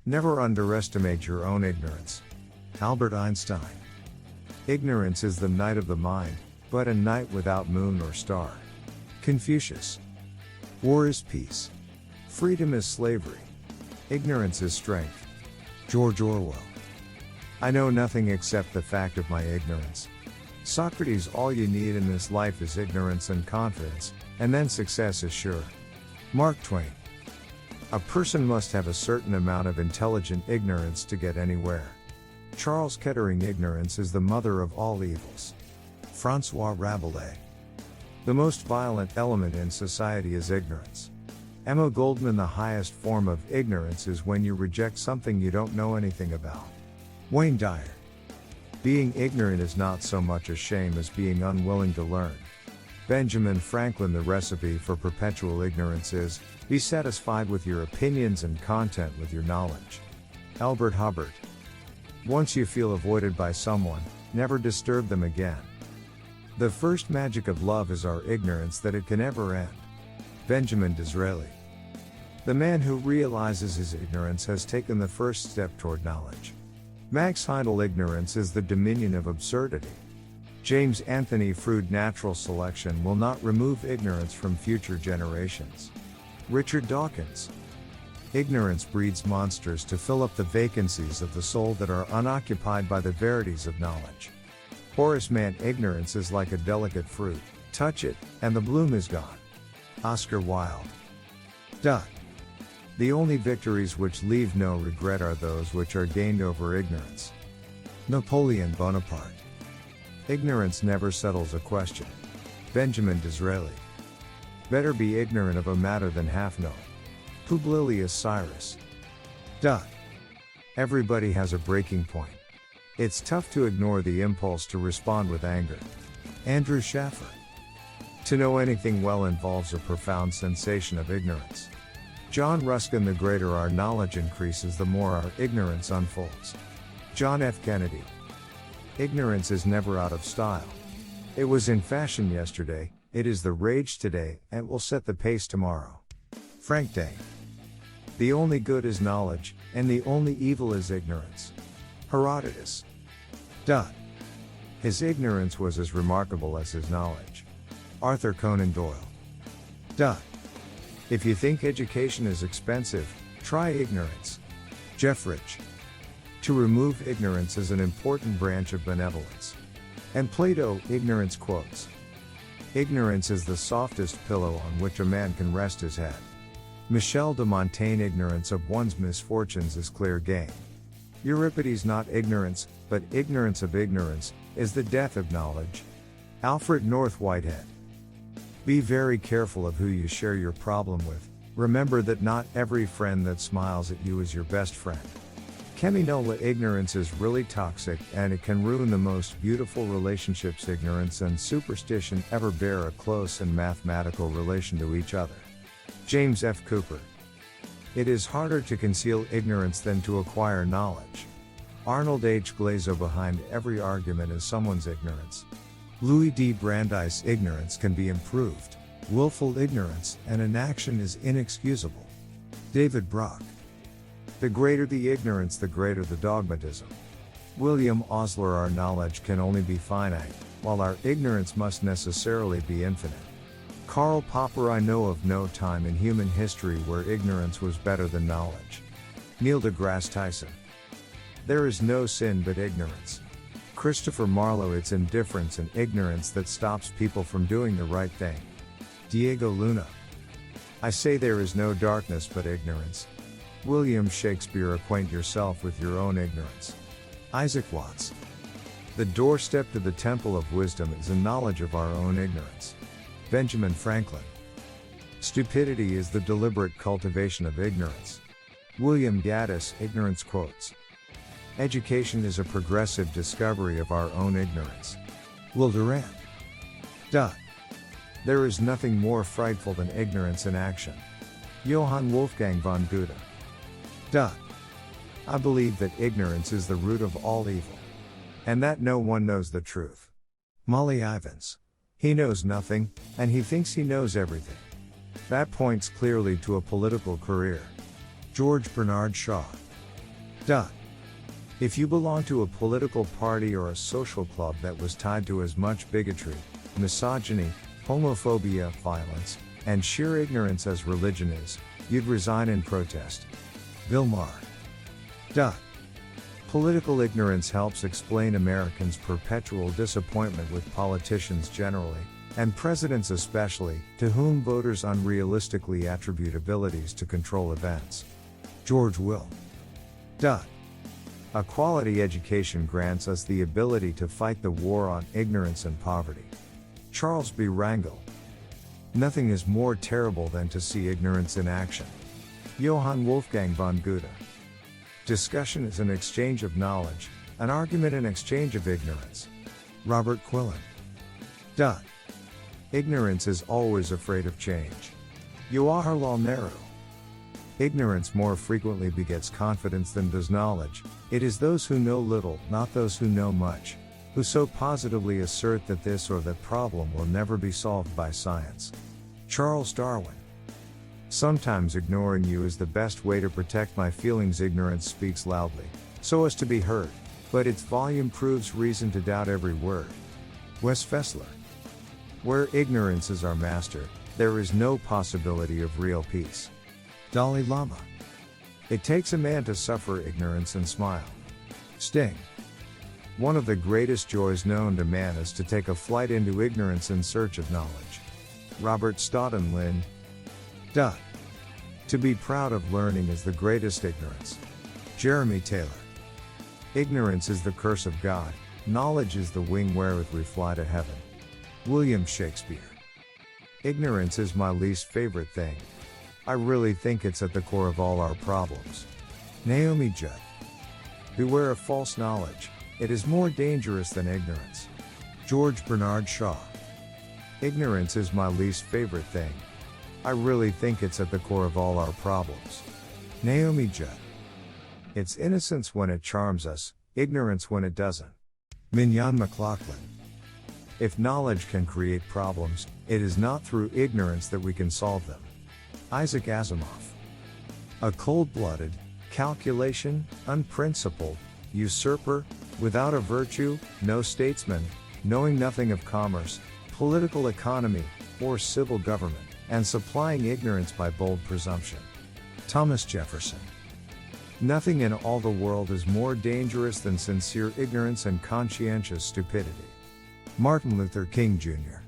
Never underestimate your own ignorance. Albert Einstein. Ignorance is the night of the mind, but a night without moon or star. Confucius. War is peace. Freedom is slavery. Ignorance is strength. George Orwell. I know nothing except the fact of my ignorance. Socrates. All you need in this life is ignorance and confidence, and then success is sure. Mark Twain. A person must have a certain amount of intelligent ignorance to get anywhere. Charles Kettering. Ignorance is the mother of all evils. François Rabelais. The most violent element in society is ignorance. Emma Goldman. The highest form of ignorance is when you reject something you don't know anything about. Wayne Dyer. Being ignorant is not so much a shame as being unwilling to learn. Benjamin Franklin. The recipe for perpetual ignorance is, be satisfied with your opinions and content with your knowledge. Albert Hubbard. Once you feel avoided by someone, never disturb them again. The first magic of love is our ignorance that it can never end. Benjamin Disraeli. The man who realizes his ignorance has taken the first step toward knowledge. Max Heindel. Ignorance is the dominion of absurdity. James Anthony Froude. Natural selection will not remove ignorance from future generations. Richard Dawkins. Ignorance breeds monsters to fill up the vacancies of the soul that are unoccupied by the verities of knowledge. Horace Mann. Ignorance is like a delicate fruit, touch it, and the bloom is gone. Oscar Wilde. The only victories which leave no regret are those which are gained over ignorance. Napoleon Bonaparte. Ignorance never settles a question. Benjamin Disraeli. Better be ignorant of a matter than half know. Publilius Cyrus. Everybody has a breaking point. It's tough to ignore the impulse to respond with anger. Andrew Schaffer. To know anything well involves a profound sensation of ignorance. John Ruskin. The greater our knowledge increases, the more our ignorance unfolds. John F. Kennedy. Ignorance is never out of style. It was in fashion yesterday, it is the rage today, and will set the pace tomorrow. Frank Dane. The only good is knowledge, and the only evil is ignorance. Herodotus. His ignorance was as remarkable as his knowledge. Arthur Conan Doyle. If you think education is expensive, try ignorance. Jeff Rich. To remove ignorance is an important branch of benevolence. And Plato. Ignorance quotes. Ignorance is the softest pillow on which a man can rest his head. Michel de Montaigne. Ignorance of one's misfortunes is clear gain. Euripides. Not ignorance, but ignorance of ignorance, is the death of knowledge. Alfred North Whitehead. Be very careful of who you share your problem with. Remember that not every friend that smiles at you is your best friend. Cheminola. Ignorance is really toxic, and it can ruin the most beautiful relationships. Ignorance and superstition ever bear a close and mathematical relation to each other. James F. Cooper. It is harder to conceal ignorance than to acquire knowledge. Arnold H. Glazo. Behind every argument is someone's ignorance. Louis D. Brandeis. Ignorance can be improved. Willful ignorance and inaction is inexcusable. David Brock. The greater the ignorance, the greater the dogmatism. William Osler. Our knowledge can only be finite, while our ignorance must necessarily be infinite. Karl Popper. I know of no time in human history where ignorance was better than knowledge. Neil deGrasse Tyson. There is no sin but ignorance. Christopher Marlowe. It's indifference and ignorance that stops people from doing the right thing. Diego Luna. I say there is no darkness but ignorance. William Shakespeare. Acquaint yourself with your own ignorance. Isaac Watts. The doorstep to the temple of wisdom is a knowledge of our own ignorance. Benjamin Franklin. Stupidity is the deliberate cultivation of ignorance. William Gaddis. Ignorance quotes. Education is a progressive discovery of our own ignorance. Will Durant. There is nothing more frightful than ignorance in action. Johann Wolfgang von Goethe. I believe that ignorance is the root of all evil. And that no one knows the truth. Molly Ivins. He knows nothing, and he thinks he knows everything. That points clearly to a political career. George Bernard Shaw. If you belong to a political party or a social club that was tied to as much bigotry, misogyny, homophobia, violence, and sheer ignorance as religion is, you'd resign in protest. Bill Maher. Political ignorance helps explain Americans' perpetual disappointment with politicians generally, and presidents especially, to whom voters unrealistically attribute abilities to control events. George Will. A quality education grants us the ability to fight the war on ignorance and poverty. Charles B. Rangel. Nothing is more terrible than to see ignorance in action. Johann Wolfgang von Goethe. Discussion is an exchange of knowledge, an argument an exchange of ignorance. Robert Quillen. Ignorance is always afraid of change. Jawaharlal Nehru. Ignorance more frequently begets confidence than does knowledge. It is those who know little, not those who know much, who so positively assert that this or that problem will never be solved by science. Charles Darwin. Sometimes ignoring you is the best way to protect my feelings. Ignorance speaks loudly, so as to be heard, but its volume proves reason to doubt every word. Wes Fessler. Where ignorance is our master, there is no possibility of real peace. Dalai Lama. It takes a man to suffer ignorance and smile. Sting. One of the greatest joys known to man is to take a flight into ignorance in search of knowledge. Robert Stoughton Lynn. To be proud of learning is the greatest ignorance. Jeremy Taylor. Ignorance is the curse of God, knowledge is the wing wherewith we fly to heaven. William Shakespeare. Ignorance is my least favorite thing. I really think it's at the core of all our problems. Naomi Judd. Beware of false knowledge, it is more dangerous than ignorance. George Bernard Shaw. Ignorance is my least favorite thing. I really think it's at the core of all our problems. Naomi Judd. It's innocence when it charms us, ignorance when it doesn't. Mignon McLaughlin. If knowledge can create problems, it is not through ignorance that we can solve them. Isaac Asimov. A cold-blooded, calculation, unprincipled, usurper, without a virtue, no statesman, knowing nothing of commerce, political economy, or civil government, and supplying ignorance by bold presumption. Thomas Jefferson. Nothing in all the world is more dangerous than sincere ignorance and conscientious stupidity. Martin Luther King Jr.